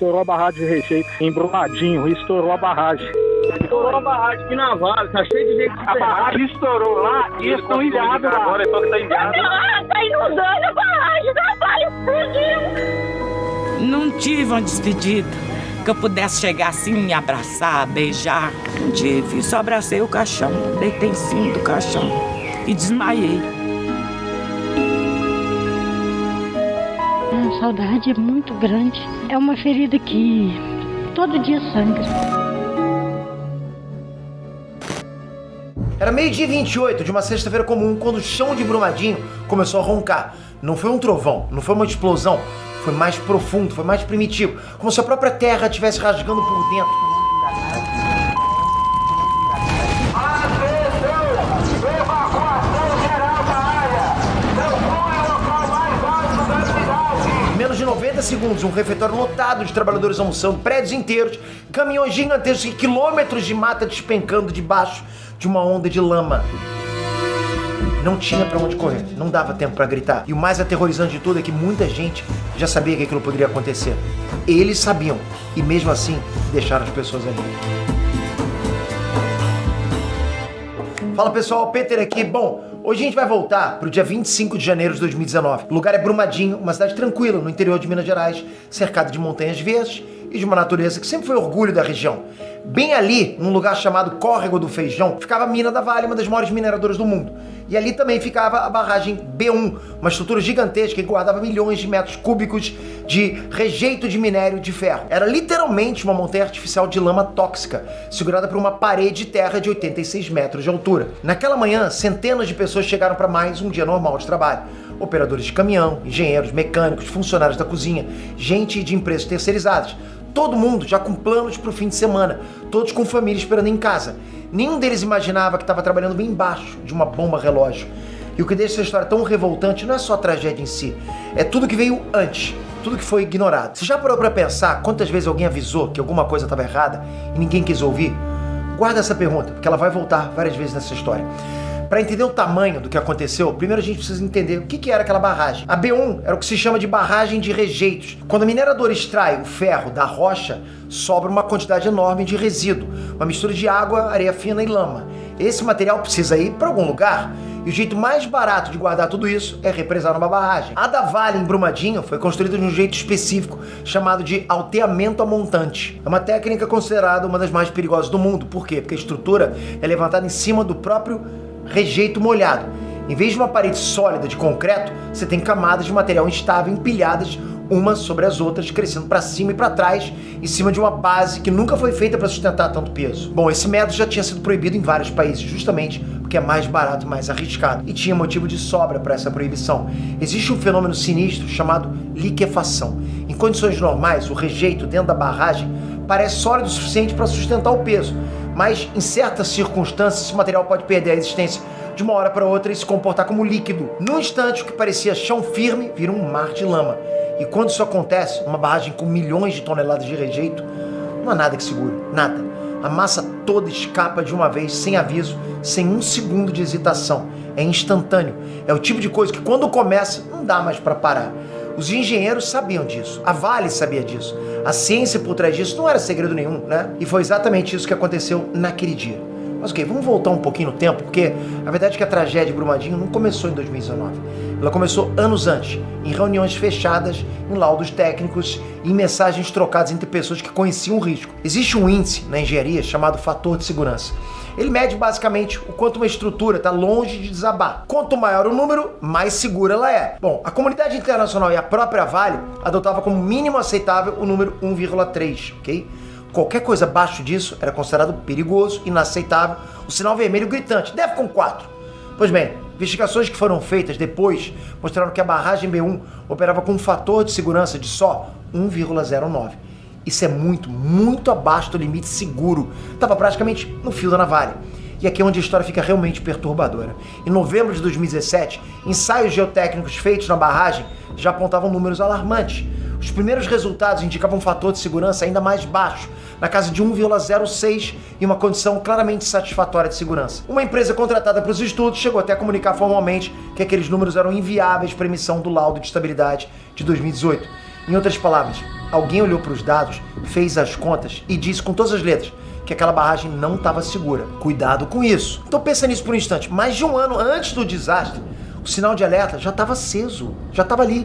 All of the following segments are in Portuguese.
estourou a barragem de rejeito em Brumadinho, estourou a barragem. Estourou a barragem aqui na Vale, tá cheio de gente. A barragem estourou lá e eles estão ilhados lá. Agora é só que tá ilhado. Tá inundando a barragem da Vale, explodiu. Não tive uma despedida que eu pudesse chegar assim, me abraçar, beijar. Não tive, só abracei o caixão, deitei em cima do caixão e desmaiei. A saudade é muito grande. É uma ferida que todo dia sangra. Era meio-dia 28 de uma sexta-feira comum quando o chão de Brumadinho começou a roncar. Não foi um trovão, não foi uma explosão, foi mais profundo, foi mais primitivo, como se a própria terra estivesse rasgando por dentro. Em menos de 90 segundos, um refeitório lotado de trabalhadores almoçando, prédios inteiros, caminhões gigantescos e quilômetros de mata despencando debaixo de uma onda de lama. Não tinha pra onde correr, não dava tempo pra gritar. E o mais aterrorizante de tudo é que muita gente já sabia que aquilo poderia acontecer. Eles sabiam, e mesmo assim, deixaram as pessoas ali. Fala pessoal, Peter aqui. Bom, hoje a gente vai voltar pro dia 25 de janeiro de 2019. O lugar é Brumadinho, uma cidade tranquila no interior de Minas Gerais, cercada de montanhas verdes e de uma natureza que sempre foi orgulho da região. Bem ali, num lugar chamado Córrego do Feijão, ficava a mina da Vale, uma das maiores mineradoras do mundo. E ali também ficava a barragem B1, uma estrutura gigantesca que guardava milhões de metros cúbicos de rejeito de minério de ferro. Era literalmente uma montanha artificial de lama tóxica, segurada por uma parede de terra de 86 metros de altura. Naquela manhã, centenas de pessoas chegaram para mais um dia normal de trabalho. Operadores de caminhão, engenheiros, mecânicos, funcionários da cozinha, gente de empresas terceirizadas. Todo mundo já com planos para o fim de semana, todos com família esperando em casa. Nenhum deles imaginava que estava trabalhando bem embaixo de uma bomba relógio. E o que deixa essa história tão revoltante não é só a tragédia em si, é tudo que veio antes, tudo que foi ignorado. Você já parou para pensar quantas vezes alguém avisou que alguma coisa estava errada e ninguém quis ouvir? Guarda essa pergunta, porque ela vai voltar várias vezes nessa história. Para entender o tamanho do que aconteceu, primeiro a gente precisa entender o que era aquela barragem. A B1 era o que se chama de barragem de rejeitos. Quando a mineradora extrai o ferro da rocha, sobra uma quantidade enorme de resíduo, uma mistura de água, areia fina e lama. Esse material precisa ir para algum lugar, e o jeito mais barato de guardar tudo isso é represar numa barragem. A da Vale, em Brumadinho, foi construída de um jeito específico, chamado de alteamento a montante. É uma técnica considerada uma das mais perigosas do mundo. Por quê? Porque a estrutura é levantada em cima do próprio rejeito molhado. Em vez de uma parede sólida de concreto, você tem camadas de material instável empilhadas umas sobre as outras, crescendo para cima e para trás, em cima de uma base que nunca foi feita para sustentar tanto peso. Bom, esse método já tinha sido proibido em vários países, justamente porque é mais barato e mais arriscado, e tinha motivo de sobra para essa proibição. Existe um fenômeno sinistro chamado liquefação. Em condições normais, o rejeito dentro da barragem parece sólido o suficiente para sustentar o peso, mas em certas circunstâncias esse material pode perder a existência de uma hora para outra e se comportar como líquido. Num instante, o que parecia chão firme vira um mar de lama. E quando isso acontece, numa barragem com milhões de toneladas de rejeito, não há nada que segure, nada. A massa toda escapa de uma vez, sem aviso, sem um segundo de hesitação. É instantâneo. É o tipo de coisa que quando começa, não dá mais para parar. Os engenheiros sabiam disso, a Vale sabia disso. A ciência por trás disso não era segredo nenhum, né? E foi exatamente isso que aconteceu naquele dia. Mas ok, vamos voltar um pouquinho no tempo, porque a verdade é que a tragédia de Brumadinho não começou em 2019. Ela começou anos antes, em reuniões fechadas, em laudos técnicos e em mensagens trocadas entre pessoas que conheciam o risco. Existe um índice na engenharia chamado fator de segurança. Ele mede basicamente o quanto uma estrutura está longe de desabar. Quanto maior o número, mais segura ela é. Bom, a comunidade internacional e a própria Vale adotavam como mínimo aceitável o número 1,3, ok? Qualquer coisa abaixo disso era considerado perigoso, inaceitável, o sinal vermelho gritante, deve com 4. Pois bem, investigações que foram feitas depois mostraram que a barragem B1 operava com um fator de segurança de só 1,09. Isso é muito, muito abaixo do limite seguro. Estava praticamente no fio da navalha. E aqui é onde a história fica realmente perturbadora. Em novembro de 2017, ensaios geotécnicos feitos na barragem já apontavam números alarmantes. Os primeiros resultados indicavam um fator de segurança ainda mais baixo, na casa de 1,06 e uma condição claramente satisfatória de segurança. Uma empresa contratada para os estudos chegou até a comunicar formalmente que aqueles números eram inviáveis para emissão do laudo de estabilidade de 2018. Em outras palavras, alguém olhou para os dados, fez as contas e disse com todas as letras que aquela barragem não estava segura. Cuidado com isso. Então pensa nisso por um instante. Mais de um ano antes do desastre, o sinal de alerta já estava aceso, já estava ali.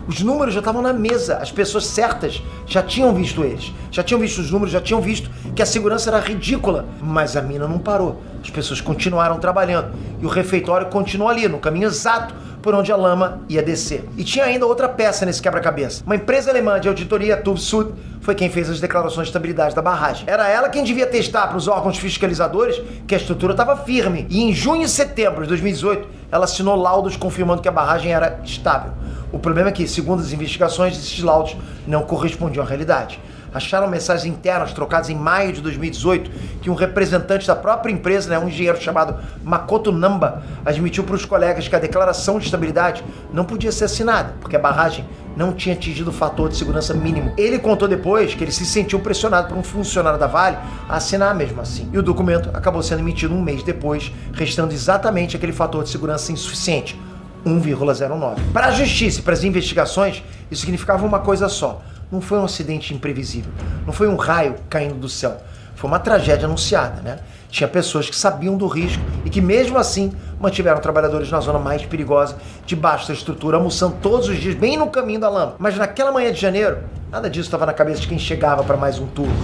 Os números já estavam na mesa, as pessoas certas já tinham visto eles, já tinham visto os números, já tinham visto que a segurança era ridícula. Mas a mina não parou, as pessoas continuaram trabalhando e o refeitório continuou ali, no caminho exato por onde a lama ia descer. E tinha ainda outra peça nesse quebra-cabeça. Uma empresa alemã de auditoria, TÜV Süd, foi quem fez as declarações de estabilidade da barragem. Era ela quem devia testar para os órgãos fiscalizadores que a estrutura estava firme. E em junho e setembro de 2018, ela assinou laudos confirmando que a barragem era estável. O problema é que, segundo as investigações, esses laudos não correspondiam à realidade. Acharam mensagens internas trocadas em maio de 2018 que um representante da própria empresa, um engenheiro chamado Makoto Namba, admitiu para os colegas que a declaração de estabilidade não podia ser assinada, porque a barragem não tinha atingido o fator de segurança mínimo. Ele contou depois que ele se sentiu pressionado por um funcionário da Vale a assinar mesmo assim. E o documento acabou sendo emitido um mês depois, restando exatamente aquele fator de segurança insuficiente, 1,09. Para a justiça e para as investigações, isso significava uma coisa só. Não foi um acidente imprevisível, não foi um raio caindo do céu, foi uma tragédia anunciada, Tinha pessoas que sabiam do risco e que mesmo assim mantiveram trabalhadores na zona mais perigosa, debaixo da estrutura, almoçando todos os dias, bem no caminho da lama. Mas naquela manhã de janeiro, nada disso estava na cabeça de quem chegava para mais um turno,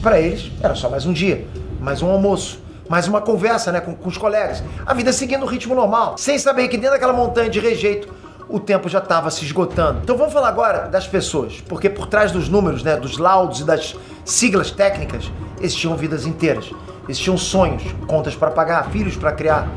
Para eles, era só mais um dia, mais um almoço, mais uma conversa, com os colegas. A vida seguindo o ritmo normal, sem saber que dentro daquela montanha de rejeito, o tempo já estava se esgotando. Então vamos falar agora das pessoas, porque por trás dos números, dos laudos e das siglas técnicas, existiam vidas inteiras, existiam sonhos, contas para pagar, filhos para criar,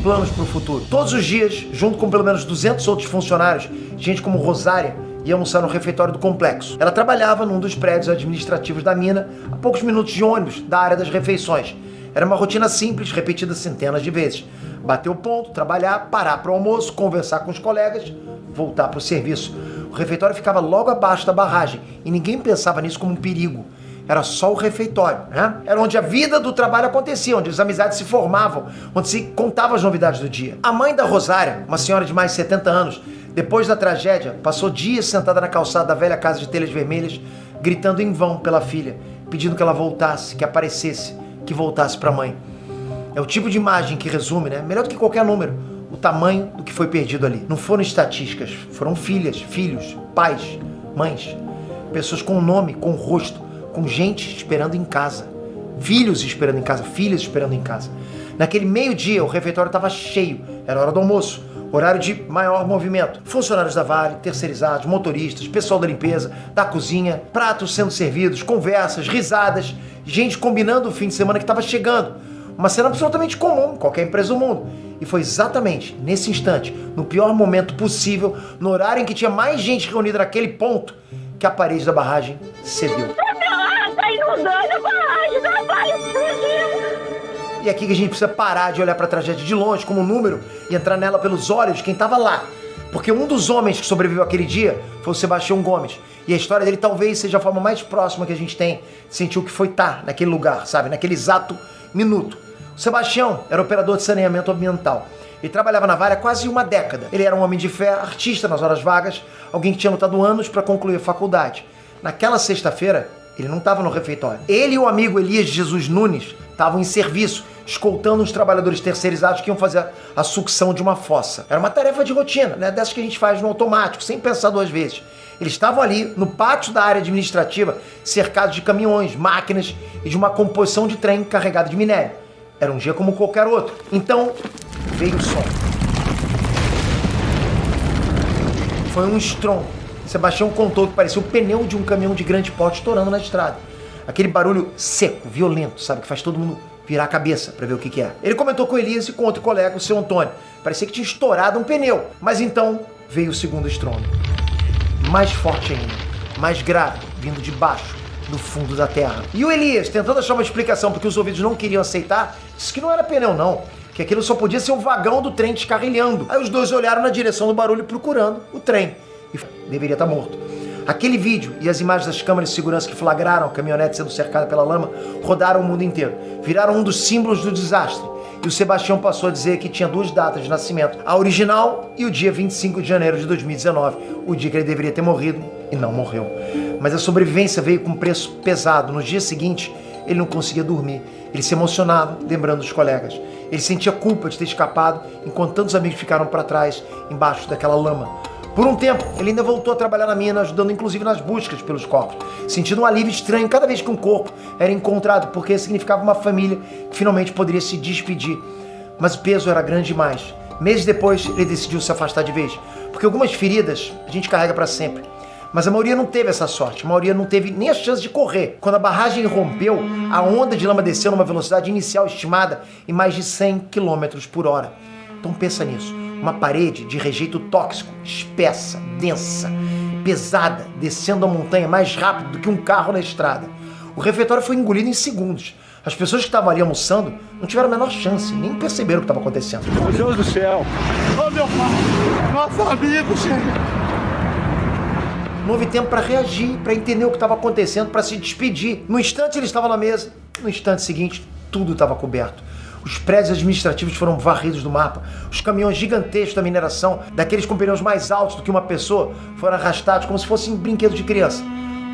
planos para o futuro. Todos os dias, junto com pelo menos 200 outros funcionários, gente como Rosária ia almoçar no refeitório do complexo. Ela trabalhava num dos prédios administrativos da mina, a poucos minutos de ônibus da área das refeições. Era uma rotina simples, repetida centenas de vezes. Bater o ponto, trabalhar, parar para o almoço, conversar com os colegas, voltar para o serviço. O refeitório ficava logo abaixo da barragem e ninguém pensava nisso como um perigo. Era só o refeitório, Era onde a vida do trabalho acontecia, onde as amizades se formavam, onde se contavam as novidades do dia. A mãe da Rosária, uma senhora de mais de 70 anos, depois da tragédia, passou dias sentada na calçada da velha casa de telhas vermelhas, gritando em vão pela filha, pedindo que ela voltasse, que aparecesse, que voltasse para a mãe. É o tipo de imagem que resume, melhor do que qualquer número, o tamanho do que foi perdido ali. Não foram estatísticas, foram filhas, filhos, pais, mães, pessoas com nome, com rosto, com gente esperando em casa, filhos esperando em casa, filhas esperando em casa. Naquele meio-dia, o refeitório estava cheio, era hora do almoço, horário de maior movimento. Funcionários da Vale, terceirizados, motoristas, pessoal da limpeza, da cozinha, pratos sendo servidos, conversas, risadas, gente combinando o fim de semana que estava chegando. Uma cena absolutamente comum em qualquer empresa do mundo. E foi exatamente nesse instante, no pior momento possível, no horário em que tinha mais gente reunida naquele ponto, que a parede da barragem cedeu. Tá inundando a barragem, não vai explodir. E é aqui que a gente precisa parar de olhar para a tragédia de longe como um número e entrar nela pelos olhos de quem estava lá. Porque um dos homens que sobreviveu aquele dia foi o Sebastião Gomes. E a história dele talvez seja a forma mais próxima que a gente tem de sentir o que foi estar naquele lugar, naquele exato minuto. O Sebastião era operador de saneamento ambiental. Ele trabalhava na Vale há quase uma década. Ele era um homem de fé, artista nas horas vagas, alguém que tinha lutado anos para concluir a faculdade. Naquela sexta-feira, ele não estava no refeitório. Ele e o amigo Elias Jesus Nunes estavam em serviço, escoltando os trabalhadores terceirizados que iam fazer a sucção de uma fossa. Era uma tarefa de rotina, dessas que a gente faz no automático, sem pensar duas vezes. Eles estavam ali, no pátio da área administrativa, cercados de caminhões, máquinas e de uma composição de trem carregada de minério. Era um dia como qualquer outro. Então, veio o som. Foi um estrondo. Sebastião contou que parecia o pneu de um caminhão de grande porte estourando na estrada. Aquele barulho seco, violento, que faz todo mundo virar a cabeça pra ver o que é. Ele comentou com o Elias e com outro colega, o seu Antônio. Parecia que tinha estourado um pneu. Mas então, veio o segundo estrondo. Mais forte ainda, mais grave, vindo de baixo, do fundo da terra. E o Elias, tentando achar uma explicação porque os ouvidos não queriam aceitar, disse que não era pneu não, que aquilo só podia ser o vagão do trem descarrilhando. Aí os dois olharam na direção do barulho procurando o trem. E deveria estar morto. Aquele vídeo e as imagens das câmeras de segurança que flagraram a caminhonete sendo cercada pela lama rodaram o mundo inteiro. Viraram um dos símbolos do desastre. E o Sebastião passou a dizer que tinha duas datas de nascimento. A original e o dia 25 de janeiro de 2019. O dia que ele deveria ter morrido e não morreu. Mas a sobrevivência veio com um preço pesado. No dia seguinte, ele não conseguia dormir. Ele se emocionava, lembrando dos colegas. Ele sentia culpa de ter escapado, enquanto tantos amigos ficaram para trás, embaixo daquela lama. Por um tempo, ele ainda voltou a trabalhar na mina, ajudando inclusive nas buscas pelos corpos, sentindo um alívio estranho cada vez que um corpo era encontrado, porque significava uma família que finalmente poderia se despedir. Mas o peso era grande demais. Meses depois, ele decidiu se afastar de vez, porque algumas feridas a gente carrega para sempre. Mas a maioria não teve essa sorte, a maioria não teve nem a chance de correr. Quando a barragem rompeu, a onda de lama desceu numa velocidade inicial estimada em mais de 100 km por hora. Então pensa nisso, uma parede de rejeito tóxico, espessa, densa, pesada, descendo a montanha mais rápido do que um carro na estrada. O refeitório foi engolido em segundos. As pessoas que estavam ali almoçando não tiveram a menor chance, nem perceberam o que estava acontecendo. Meu Deus do céu! Ô meu pai, nosso amigo, gente! Não houve tempo para reagir, para entender o que estava acontecendo, para se despedir. No instante ele estava na mesa, no instante seguinte tudo estava coberto. Os prédios administrativos foram varridos do mapa. Os caminhões gigantescos da mineração, daqueles com pneus mais altos do que uma pessoa, foram arrastados como se fossem brinquedos de criança.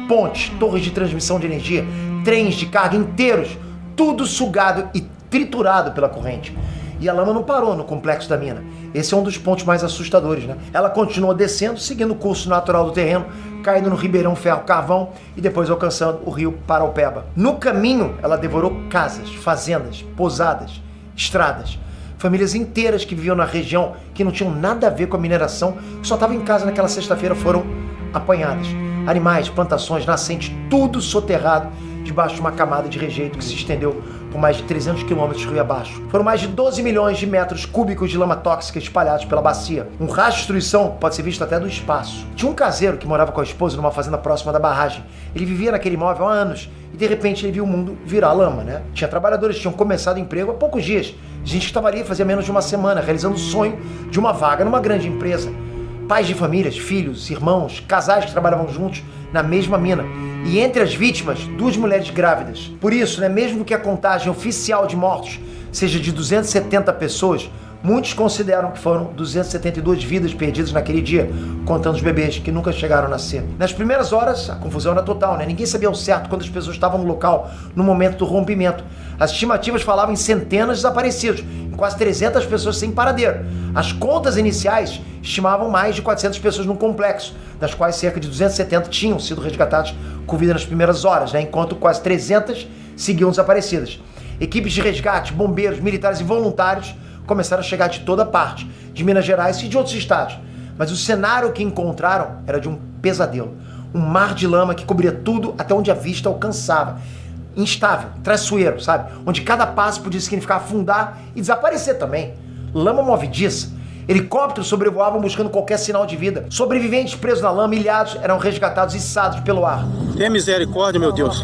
Pontes, torres de transmissão de energia, trens de carga inteiros, tudo sugado e triturado pela corrente. E a lama não parou no complexo da mina. Esse é um dos pontos mais assustadores, né? Ela continuou descendo, seguindo o curso natural do terreno, caindo no Ribeirão Ferro Carvão e depois alcançando o rio Paraupeba. No caminho, ela devorou casas, fazendas, pousadas, estradas. Famílias inteiras que viviam na região, que não tinham nada a ver com a mineração, que só estavam em casa naquela sexta-feira, foram apanhadas. Animais, plantações, nascentes, tudo soterrado debaixo de uma camada de rejeito que se estendeu por mais de 300 quilômetros rio abaixo. Foram mais de 12 milhões de metros cúbicos de lama tóxica espalhados pela bacia. Um rastro de destruição pode ser visto até do espaço. Tinha um caseiro que morava com a esposa numa fazenda próxima da barragem. Ele vivia naquele imóvel há anos e de repente ele viu o mundo virar lama, né? Tinha trabalhadores que tinham começado emprego há poucos dias. Gente que estava ali fazia menos de uma semana, realizando o sonho de uma vaga numa grande empresa. Pais de famílias, filhos, irmãos, casais que trabalhavam juntos na mesma mina. E entre as vítimas, 2 mulheres grávidas. Por isso, né, mesmo que a contagem oficial de mortos seja de 270 pessoas, muitos consideram que foram 272 vidas perdidas naquele dia, contando os bebês que nunca chegaram a nascer. Nas primeiras horas, a confusão era total, né? Ninguém sabia ao certo quantas pessoas estavam no local no momento do rompimento. As estimativas falavam em centenas de desaparecidos, em quase 300 pessoas sem paradeiro. As contas iniciais estimavam mais de 400 pessoas no complexo, das quais cerca de 270 tinham sido resgatadas com vida nas primeiras horas, né? Enquanto quase 300 seguiam desaparecidas. Equipes de resgate, bombeiros, militares e voluntários começaram a chegar de toda parte, de Minas Gerais e de outros estados. Mas o cenário que encontraram era de um pesadelo. Um mar de lama que cobria tudo até onde a vista alcançava. Instável, traiçoeiro, sabe? Onde cada passo podia significar afundar e desaparecer também. Lama movediça. Helicópteros sobrevoavam buscando qualquer sinal de vida. Sobreviventes presos na lama, ilhados, eram resgatados e içados pelo ar. Tenha misericórdia, meu Deus.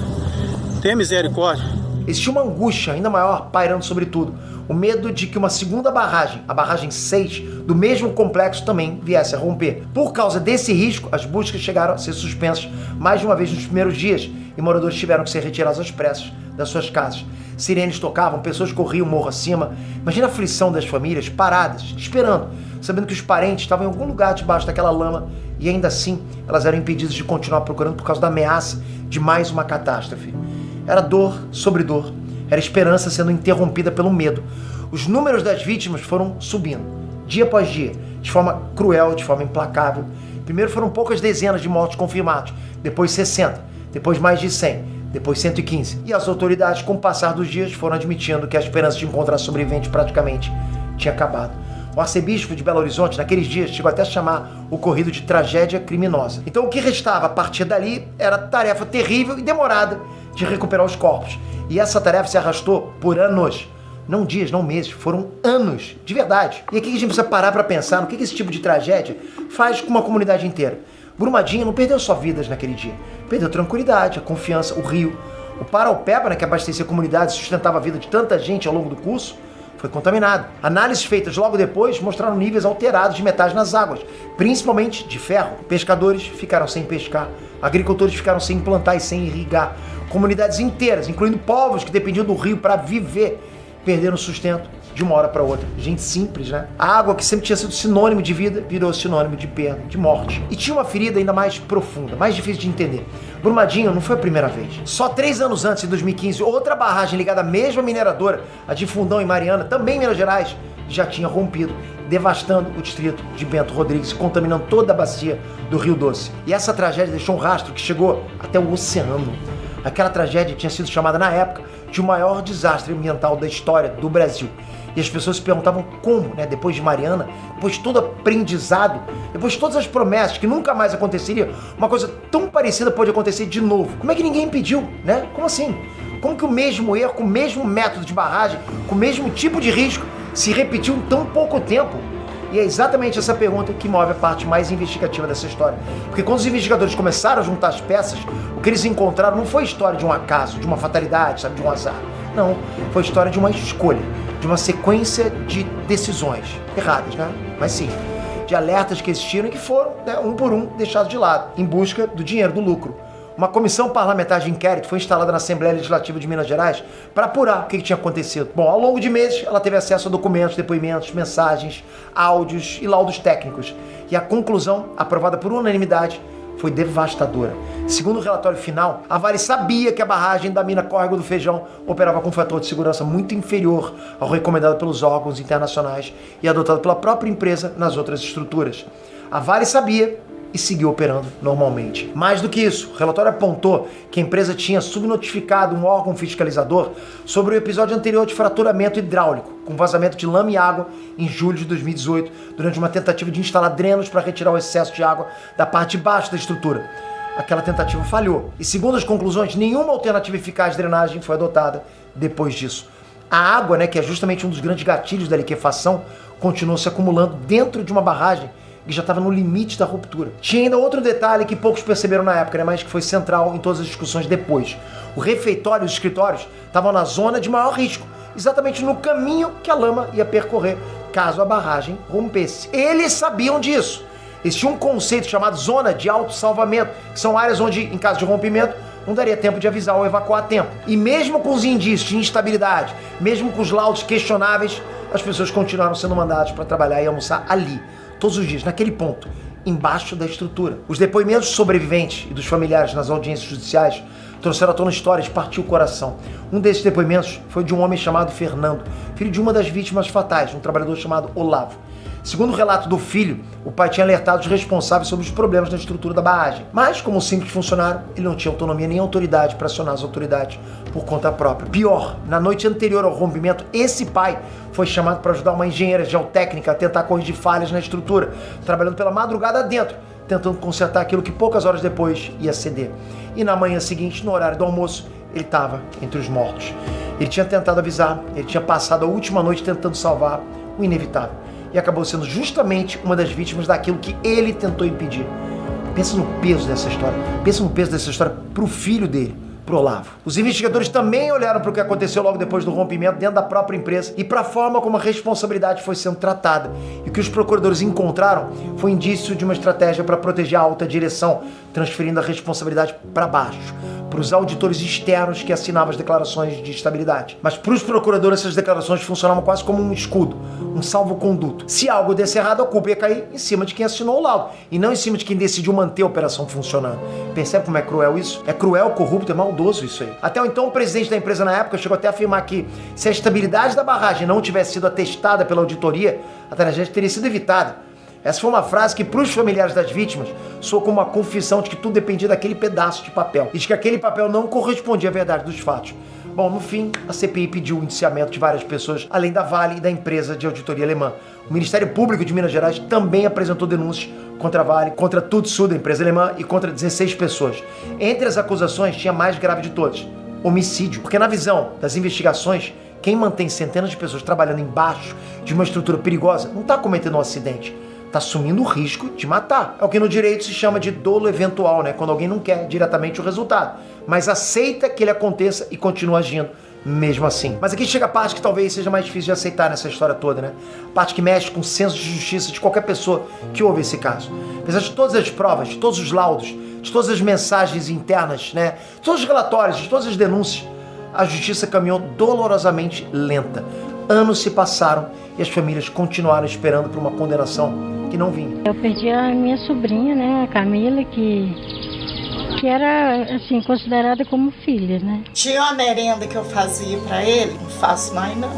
Tenha misericórdia. Existia uma angústia ainda maior pairando sobre tudo. O medo de que uma segunda barragem, a barragem 6, do mesmo complexo também viesse a romper. Por causa desse risco, as buscas chegaram a ser suspensas mais de uma vez nos primeiros dias e moradores tiveram que ser retirados às pressas das suas casas. Sirenes tocavam, pessoas corriam morro acima. Imagina a aflição das famílias paradas, esperando, sabendo que os parentes estavam em algum lugar debaixo daquela lama e ainda assim elas eram impedidas de continuar procurando por causa da ameaça de mais uma catástrofe. Era dor sobre dor. Era esperança sendo interrompida pelo medo. Os números das vítimas foram subindo, dia após dia, de forma cruel, de forma implacável. Primeiro foram poucas dezenas de mortos confirmados, depois 60, depois mais de 100, depois 115. E as autoridades, com o passar dos dias, foram admitindo que a esperança de encontrar sobreviventes praticamente tinha acabado. O arcebispo de Belo Horizonte, naqueles dias, chegou até a chamar o ocorrido de tragédia criminosa. Então o que restava a partir dali era tarefa terrível e demorada de recuperar os corpos. E essa tarefa se arrastou por anos. Não dias, não meses, foram anos, de verdade. E aqui a gente precisa parar para pensar no que esse tipo de tragédia faz com uma comunidade inteira. Brumadinho não perdeu só vidas naquele dia. Perdeu tranquilidade, a confiança, o rio. O Paraupeba, né, que abastecia a comunidade e sustentava a vida de tanta gente ao longo do curso, foi contaminado. Análises feitas logo depois mostraram níveis alterados de metais nas águas, principalmente de ferro. Pescadores ficaram sem pescar, agricultores ficaram sem plantar e sem irrigar. Comunidades inteiras, incluindo povos que dependiam do rio para viver, perderam sustento de uma hora para outra. Gente simples, né? A água que sempre tinha sido sinônimo de vida, virou sinônimo de perda, de morte. E tinha uma ferida ainda mais profunda, mais difícil de entender. Brumadinho não foi a primeira vez. Só 3 anos antes, em 2015, outra barragem ligada à mesma mineradora, a de Fundão em Mariana, também em Minas Gerais, já tinha rompido, devastando o distrito de Bento Rodrigues, contaminando toda a bacia do Rio Doce. E essa tragédia deixou um rastro que chegou até o oceano. Aquela tragédia tinha sido chamada na época de o maior desastre ambiental da história do Brasil. E as pessoas se perguntavam como, né? Depois de Mariana, depois de todo aprendizado, depois de todas as promessas que nunca mais aconteceria, uma coisa tão parecida pode acontecer de novo. Como é que ninguém impediu, né? Como assim? Como que o mesmo erro, com o mesmo método de barragem, com o mesmo tipo de risco, se repetiu em tão pouco tempo? E é exatamente essa pergunta que move a parte mais investigativa dessa história. Porque quando os investigadores começaram a juntar as peças, o que eles encontraram não foi a história de um acaso, de uma fatalidade, sabe, de um azar. Não, foi a história de uma escolha, de uma sequência de decisões erradas, né? Mas sim, de alertas que existiram e que foram, né, um por um, deixados de lado, em busca do dinheiro, do lucro. Uma comissão parlamentar de inquérito foi instalada na Assembleia Legislativa de Minas Gerais para apurar o que tinha acontecido. Bom, ao longo de meses, ela teve acesso a documentos, depoimentos, mensagens, áudios e laudos técnicos. E a conclusão, aprovada por unanimidade, foi devastadora. Segundo o relatório final, a Vale sabia que a barragem da mina Córrego do Feijão operava com um fator de segurança muito inferior ao recomendado pelos órgãos internacionais e adotado pela própria empresa nas outras estruturas. A Vale sabia e seguiu operando normalmente. Mais do que isso, o relatório apontou que a empresa tinha subnotificado um órgão fiscalizador sobre o episódio anterior de fraturamento hidráulico, com vazamento de lama e água em julho de 2018, durante uma tentativa de instalar drenos para retirar o excesso de água da parte de baixo da estrutura. Aquela tentativa falhou, e segundo as conclusões, nenhuma alternativa eficaz de drenagem foi adotada depois disso. A água, né, que é justamente um dos grandes gatilhos da liquefação, continuou se acumulando dentro de uma barragem que já estava no limite da ruptura. Tinha ainda outro detalhe que poucos perceberam na época, né, mas que foi central em todas as discussões depois. O refeitório e os escritórios estavam na zona de maior risco, exatamente no caminho que a lama ia percorrer caso a barragem rompesse. Eles sabiam disso. Existia um conceito chamado zona de autossalvamento, que são áreas onde, em caso de rompimento, não daria tempo de avisar ou evacuar a tempo. E mesmo com os indícios de instabilidade, mesmo com os laudos questionáveis, as pessoas continuaram sendo mandadas para trabalhar e almoçar ali, todos os dias, naquele ponto, embaixo da estrutura. Os depoimentos dos sobreviventes e dos familiares nas audiências judiciais trouxeram à tona histórias de partir o coração. Um desses depoimentos foi de um homem chamado Fernando, filho de uma das vítimas fatais, um trabalhador chamado Olavo. Segundo o relato do filho, o pai tinha alertado os responsáveis sobre os problemas na estrutura da barragem. Mas, como simples funcionário, ele não tinha autonomia nem autoridade para acionar as autoridades por conta própria. Pior, na noite anterior ao rompimento, esse pai foi chamado para ajudar uma engenheira geotécnica a tentar corrigir falhas na estrutura, trabalhando pela madrugada dentro, tentando consertar aquilo que poucas horas depois ia ceder. E na manhã seguinte, no horário do almoço, ele estava entre os mortos. Ele tinha tentado avisar, ele tinha passado a última noite tentando salvar o inevitável. E acabou sendo justamente uma das vítimas daquilo que ele tentou impedir. Pensa no peso dessa história. Pensa no peso dessa história pro filho dele, pro Olavo. Os investigadores também olharam para o que aconteceu logo depois do rompimento dentro da própria empresa e para a forma como a responsabilidade foi sendo tratada. E o que os procuradores encontraram foi indício de uma estratégia para proteger a alta direção, transferindo a responsabilidade para baixo, para os auditores externos que assinavam as declarações de estabilidade. Mas para os procuradores essas declarações funcionavam quase como um escudo, um salvo-conduto. Se algo desse errado, a culpa ia cair em cima de quem assinou o laudo e não em cima de quem decidiu manter a operação funcionando. Percebe como é cruel isso? É cruel, corrupto, é maldoso isso aí. Até então, o presidente da empresa na época chegou até a afirmar que se a estabilidade da barragem não tivesse sido atestada pela auditoria, a tragédia teria sido evitada. Essa foi uma frase que, para os familiares das vítimas, soou como uma confissão de que tudo dependia daquele pedaço de papel e de que aquele papel não correspondia à verdade dos fatos. Bom, no fim, a CPI pediu o indiciamento de várias pessoas, além da Vale e da empresa de auditoria alemã. O Ministério Público de Minas Gerais também apresentou denúncias contra a Vale, contra a Tutsu, da empresa alemã, e contra 16 pessoas. Entre as acusações, tinha a mais grave de todas: homicídio. Porque na visão das investigações, quem mantém centenas de pessoas trabalhando embaixo de uma estrutura perigosa não está cometendo um acidente, está assumindo o risco de matar. É o que no direito se chama de dolo eventual, né? Quando alguém não quer diretamente o resultado, mas aceita que ele aconteça e continua agindo mesmo assim. Mas aqui chega a parte que talvez seja mais difícil de aceitar nessa história toda, né? A parte que mexe com o senso de justiça de qualquer pessoa que ouve esse caso. Apesar de todas as provas, de todos os laudos, de todas as mensagens internas, né? De todos os relatórios, de todas as denúncias, a justiça caminhou dolorosamente lenta. Anos se passaram e as famílias continuaram esperando por uma condenação que não vinha. Eu perdi a minha sobrinha, né, a Camila, que era, assim, considerada como filha, né? Tinha uma merenda que eu fazia pra ele, não faço mais não.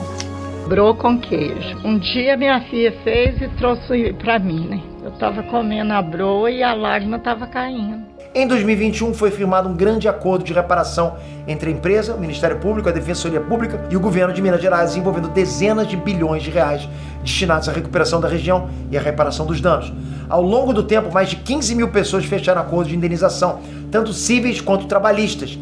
Bro com queijo. Um dia minha filha fez e trouxe pra mim, né? Eu tava comendo a broa e a lágrima tava caindo. Em 2021 foi firmado um grande acordo de reparação entre a empresa, o Ministério Público, a Defensoria Pública e o governo de Minas Gerais, envolvendo dezenas de bilhões de reais destinados à recuperação da região e à reparação dos danos. Ao longo do tempo, mais de 15 mil pessoas fecharam acordos de indenização, tanto cíveis quanto trabalhistas.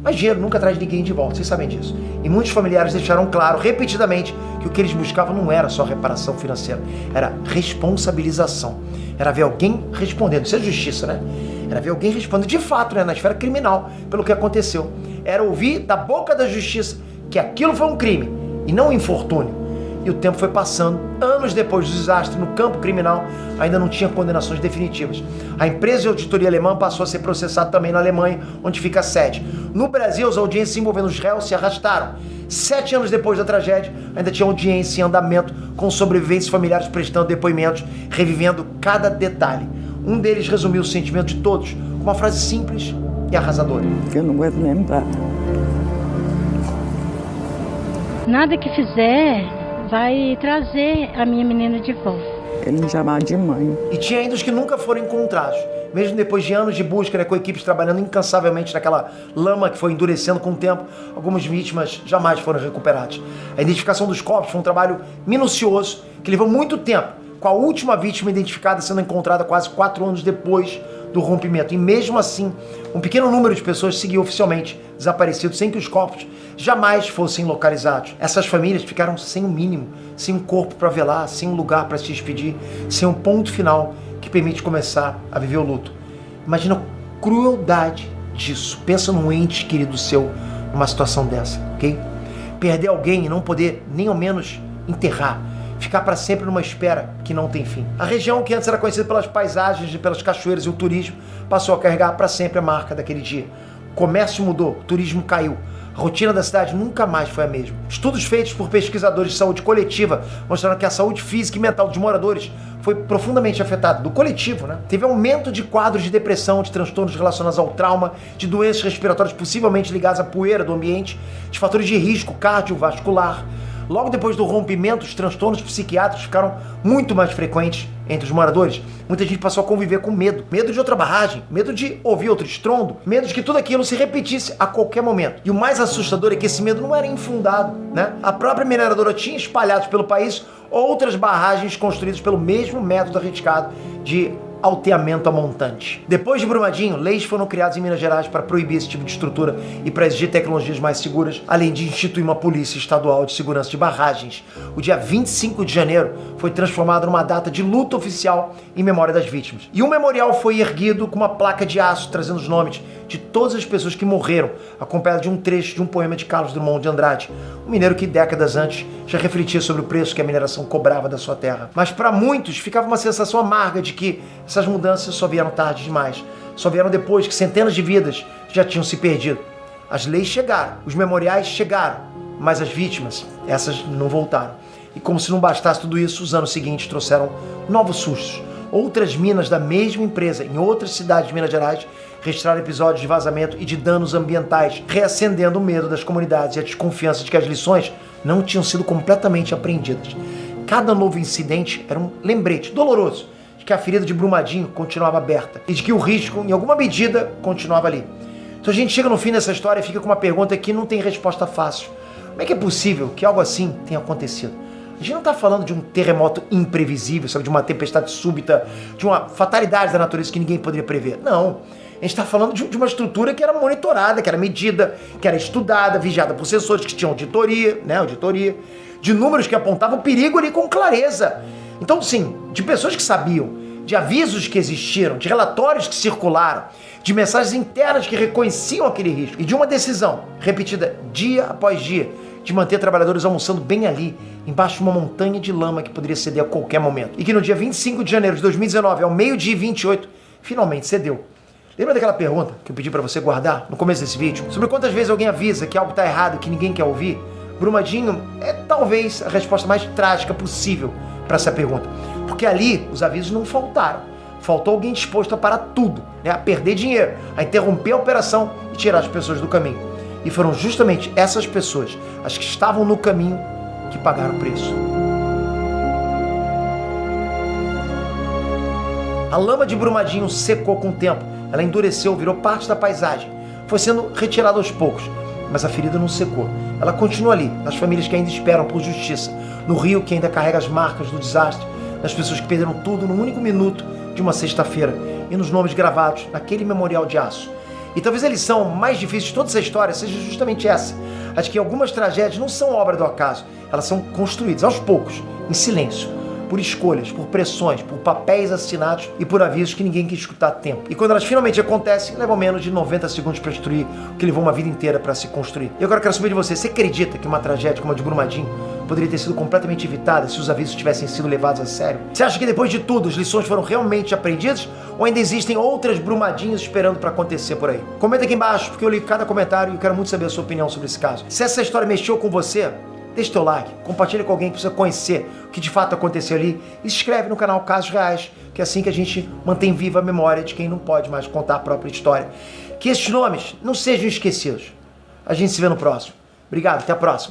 Mas dinheiro nunca traz ninguém de volta, vocês sabem disso. E muitos familiares deixaram claro, repetidamente, que o que eles buscavam não era só reparação financeira, era responsabilização. Era ver alguém respondendo, isso é justiça, né? Era ver alguém respondendo de fato, né, na esfera criminal, pelo que aconteceu. Era ouvir da boca da justiça que aquilo foi um crime e não um infortúnio. E o tempo foi passando. Anos depois do desastre no campo criminal, ainda não tinha condenações definitivas. A empresa de auditoria alemã passou a ser processada também na Alemanha, onde fica a sede. No Brasil, as audiências envolvendo os réus se arrastaram. 7 anos depois da tragédia, ainda tinha audiência em andamento, com sobreviventes familiares prestando depoimentos, revivendo cada detalhe. Um deles resumiu o sentimento de todos com uma frase simples e arrasadora. Eu não aguento lembrar. Nada que fizer vai trazer a minha menina de volta. Ele me chamava de mãe. E tinha ainda os que nunca foram encontrados. Mesmo depois de anos de busca, né, com equipes trabalhando incansavelmente naquela lama que foi endurecendo com o tempo, algumas vítimas jamais foram recuperadas. A identificação dos corpos foi um trabalho minucioso que levou muito tempo, com a última vítima identificada sendo encontrada quase 4 anos depois do rompimento. E mesmo assim, um pequeno número de pessoas seguiu oficialmente desaparecido, sem que os corpos jamais fossem localizados. Essas famílias ficaram sem o mínimo, sem um corpo para velar, sem um lugar para se despedir, sem um ponto final que permite começar a viver o luto. Imagina a crueldade disso. Pensa num ente querido seu numa situação dessa, ok? Perder alguém e não poder nem ao menos enterrar. Ficar para sempre numa espera que não tem fim. A região, que antes era conhecida pelas paisagens e pelas cachoeiras e o turismo, passou a carregar para sempre a marca daquele dia. O comércio mudou, o turismo caiu. A rotina da cidade nunca mais foi a mesma. Estudos feitos por pesquisadores de saúde coletiva mostraram que a saúde física e mental dos moradores foi profundamente afetada, do coletivo, né? Teve aumento de quadros de depressão, de transtornos relacionados ao trauma, de doenças respiratórias possivelmente ligadas à poeira do ambiente, de fatores de risco cardiovascular. Logo depois do rompimento, os transtornos psiquiátricos ficaram muito mais frequentes entre os moradores. Muita gente passou a conviver com medo. Medo de outra barragem, medo de ouvir outro estrondo, medo de que tudo aquilo se repetisse a qualquer momento. E o mais assustador é que esse medo não era infundado, né? A própria mineradora tinha espalhados pelo país outras barragens construídas pelo mesmo método arriscado de alteamento a montante. Depois de Brumadinho, leis foram criadas em Minas Gerais para proibir esse tipo de estrutura e para exigir tecnologias mais seguras, além de instituir uma polícia estadual de segurança de barragens. O dia 25 de janeiro foi transformado numa data de luta oficial em memória das vítimas. E um memorial foi erguido com uma placa de aço trazendo os nomes de todas as pessoas que morreram, acompanhado de um trecho de um poema de Carlos Drummond de Andrade, um mineiro que décadas antes já refletia sobre o preço que a mineração cobrava da sua terra. Mas para muitos ficava uma sensação amarga de que essas mudanças só vieram tarde demais, só vieram depois que centenas de vidas já tinham se perdido. As leis chegaram, os memoriais chegaram, mas as vítimas, essas não voltaram. E como se não bastasse tudo isso, os anos seguintes trouxeram novos sustos. Outras minas da mesma empresa, em outras cidades de Minas Gerais, registraram episódios de vazamento e de danos ambientais, reacendendo o medo das comunidades e a desconfiança de que as lições não tinham sido completamente aprendidas. Cada novo incidente era um lembrete doloroso de que a ferida de Brumadinho continuava aberta e de que o risco, em alguma medida, continuava ali. Então a gente chega no fim dessa história e fica com uma pergunta que não tem resposta fácil. Como é que é possível que algo assim tenha acontecido? A gente não está falando de um terremoto imprevisível, sabe, de uma tempestade súbita, de uma fatalidade da natureza que ninguém poderia prever. Não. A gente está falando de uma estrutura que era monitorada, que era medida, que era estudada, vigiada por sensores que tinham auditoria, de números que apontavam o perigo ali com clareza. Então, sim, de pessoas que sabiam, de avisos que existiram, de relatórios que circularam, de mensagens internas que reconheciam aquele risco e de uma decisão repetida dia após dia de manter trabalhadores almoçando bem ali, embaixo de uma montanha de lama que poderia ceder a qualquer momento. E que no dia 25 de janeiro de 2019, ao meio-dia e 28, finalmente cedeu. Lembra daquela pergunta que eu pedi para você guardar no começo desse vídeo? Sobre quantas vezes alguém avisa que algo está errado e que ninguém quer ouvir? Brumadinho é talvez a resposta mais trágica possível para essa pergunta. Porque ali os avisos não faltaram. Faltou alguém disposto a parar tudo, né? A perder dinheiro, a interromper a operação e tirar as pessoas do caminho. E foram justamente essas pessoas, as que estavam no caminho, que pagaram o preço. A lama de Brumadinho secou com o tempo. Ela endureceu, virou parte da paisagem. Foi sendo retirada aos poucos. Mas a ferida não secou. Ela continua ali, nas famílias que ainda esperam por justiça, no rio que ainda carrega as marcas do desastre, nas pessoas que perderam tudo num único minuto de uma sexta-feira e nos nomes gravados naquele memorial de aço. E talvez a lição mais difícil de toda essa história seja justamente essa. A de que algumas tragédias não são obra do acaso, elas são construídas aos poucos, em silêncio, por escolhas, por pressões, por papéis assinados e por avisos que ninguém quis escutar a tempo. E quando elas finalmente acontecem, levam menos de 90 segundos para destruir o que levou uma vida inteira para se construir. E agora eu quero saber de você, você acredita que uma tragédia como a de Brumadinho poderia ter sido completamente evitada se os avisos tivessem sido levados a sério? Você acha que depois de tudo as lições foram realmente aprendidas ou ainda existem outras Brumadinhas esperando para acontecer por aí? Comenta aqui embaixo, porque eu li cada comentário e eu quero muito saber a sua opinião sobre esse caso. Se essa história mexeu com você, deixa teu like, compartilha com alguém que precisa conhecer o que de fato aconteceu ali e se inscreve no canal Casos Reais, que é assim que a gente mantém viva a memória de quem não pode mais contar a própria história. Que esses nomes não sejam esquecidos. A gente se vê no próximo. Obrigado, até a próxima.